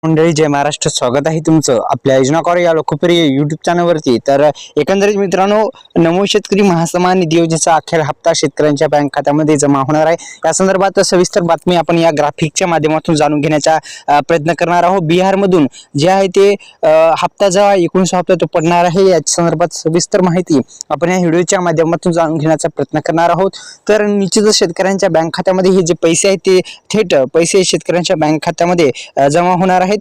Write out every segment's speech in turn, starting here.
मंडळी जय महाराष्ट्र, स्वागत आहे तुमचं आपल्या योजनाकार या लोकप्रिय युट्यूब चॅनलवरती। तर एकंदरीत मित्रांनो, नमो शेतकरी महासन्मान निधी योजनेचा अखेर हप्ता शेतकऱ्यांच्या बँक खात्यामध्ये जमा होणार आहे। या संदर्भात सविस्तर बातमी आपण या ग्राफिकच्या माध्यमातून जाणून घेण्याचा प्रयत्न करणार आहोत। बिहार मधून जे आहे ते हप्ता जो 19 हप्ता तो पडणार आहे, या संदर्भात सविस्तर माहिती आपण या व्हिडिओच्या माध्यमातून जाणून घेण्याचा प्रयत्न करणार आहोत। तर निश्चितच शेतकऱ्यांच्या बँक खात्यामध्ये हे जे पैसे आहेत ते थेट पैसे शेतकऱ्यांच्या बँक खात्यामध्ये जमा होणार आहेत।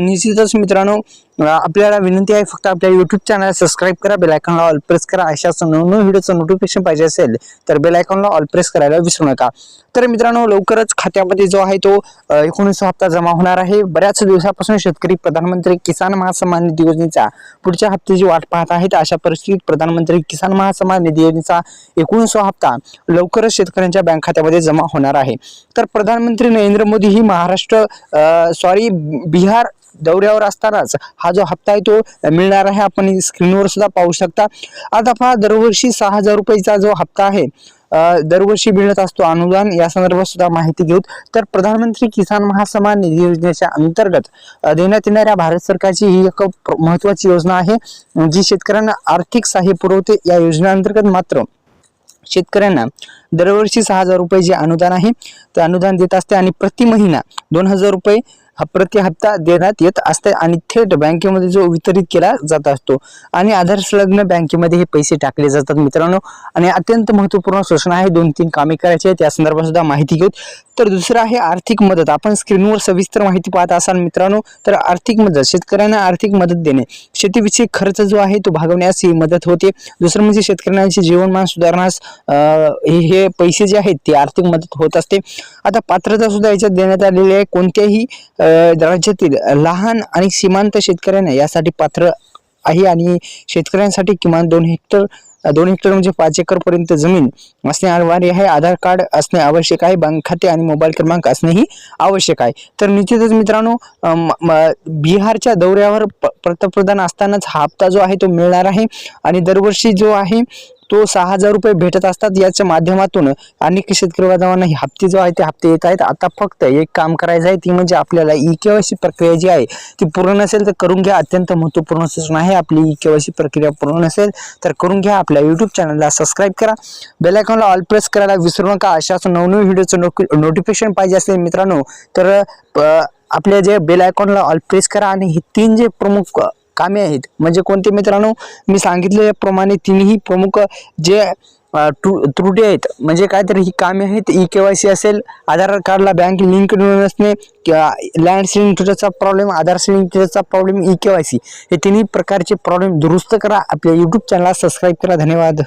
निश्चितच मित्रांनो, आपल्याला विनंती आहे, फक्त आपल्या YouTube चॅनल सबस्क्राइब करा, बेल आयकॉनला ऑल प्रेस करा। अशाच नवनवीन व्हिडिओचं नोटिफिकेशन पाहिजे असेल तर बेल आयकॉनला ऑल प्रेस करायला विसरू नका। तर मित्रांनो, लवकरच खात्यामध्ये जो आहे तो 19 हप्ता जमा होणार आहे। बऱ्याच दिवसापासून शेतकरी प्रधानमंत्री किसान महासन्मान निधी योजनेचा पुढच्या हप्त्याची वाट पाहत आहेत। अशा परिस्थितीत प्रधानमंत्री किसान महासन्मान निधी योजनेचा 19 हप्ता लवकरच शेतकऱ्यांच्या बँक खात्यामध्ये जमा होणार आहे। तर प्रधानमंत्री नरेंद्र मोदी ही बिहार दौऱ्यावर असतानाच हा जो हप्ता आहे तो मिळणार आहे। आपण स्क्रीनवर सुद्धा पाहू शकता। आता पहा, दरवर्षी 6000 रुपयाचा जो हप्ता आहे दरवर्षी मिळत असतो अनुदान, या संदर्भात सुद्धा माहिती घेऊ। तर प्रधानमंत्री किसान महासन्मान निधी योजनेच्या अंतर्गत देण्यात येणाऱ्या भारत सरकारची ही एक महत्त्वाची योजना आहे, जी शेतकऱ्यांना आर्थिक सहाय्य पुरवते। या योजनेअंतर्गत मात्र शेतकऱ्यांना दरवर्षी 6000 रुपये जे अनुदान आहे ते अनुदान देत असते आणि प्रति महिना 2000 रुपये प्रति हप्ता देण्यात येत असते आणि थेट बँकेमध्ये जो वितरित केला जात असतो आणि आधार संलग्न बँकेमध्ये हे पैसे टाकले जातात मित्रांनो। आणि अत्यंत महत्त्वपूर्ण सूचना आहे, 2-3 कामे करायची आहेत, या संदर्भात सुद्धा माहिती घेऊ। तर दुसरं आहे आर्थिक मदत। आपण स्क्रीनवर सविस्तर माहिती पाहत असाल मित्रांनो, तर आर्थिक मदत, शेतकऱ्यांना आर्थिक मदत देणे, शेतीविषयी खर्च जो आहे तो भागवण्यास ही मदत होते। दुसरं म्हणजे शेतकऱ्यांचे जीवनमान सुधारण्यास हे पैसे जे आहेत ते आर्थिक मदत होत असते। आता पात्रता सुद्धा याच्यात देण्यात आलेली आहे। कोणत्याही राज्यातील लहान आणि सीमांत शेतकऱ्यांना यासाठी पात्र आहे आणि शेतकऱ्यांसाठी किमान 2 हेक्टर म्हणजे 5 एकर पर्यंत जमीन असणे अनिवार्य आहे। आधार कार्ड असणे आवश्यक आहे, बँक खाते आणि मोबाईल क्रमांक असणेही आवश्यक आहे। तर निश्चितच मित्रांनो, बिहारच्या दौऱ्यावर पंतप्रधान असतानाच हा हप्ता जो आहे तो मिळणार आहे आणि दरवर्षी जो आहे तो 6000 रुपये भेटत असतात। याच्या माध्यमातून अनेक शेतकरी बांधवांना हे हप्ते जो आहे ते हप्ते येत आहेत। आता फक्त एक काम करायचं आहे, ती म्हणजे आपल्याला ई-केवायसी प्रक्रिया जी आहे ती पूर्ण नसेल तर करून घ्या। अत्यंत महत्त्वपूर्ण सूचना आहे, आपली ई-केवायसी प्रक्रिया पूर्ण नसेल तर करून घ्या। आपल्या YouTube चॅनलला सबस्क्राइब करा, बेल आयकॉनला ऑल प्रेस करायला विसरू नका। अशाच नवनवीन व्हिडिओचं नोटिफिकेशन पाहिजे असेल मित्रांनो तर आपल्या जे बेल आयकॉनला ऑल प्रेस करा आणि हे 3 जे प्रमुख कामे आहेत म्हणजे कोणते मित्रांनो, मी सांगितल्याप्रमाणे 3ही प्रमुख जे त्रुटी आहेत म्हणजे काय तर ही कामे आहेत, ई-केवायसी असेल, आधार कार्डला बँक लिंक नसणे, लँड सिलेंडरचा प्रॉब्लेम, आधार सिलेंडरचा प्रॉब्लेम, ई-केवायसी, हे 3ही प्रकारचे प्रॉब्लेम दुरुस्त करा। आपल्या YouTube चॅनलला सबस्क्राइब करा। धन्यवाद।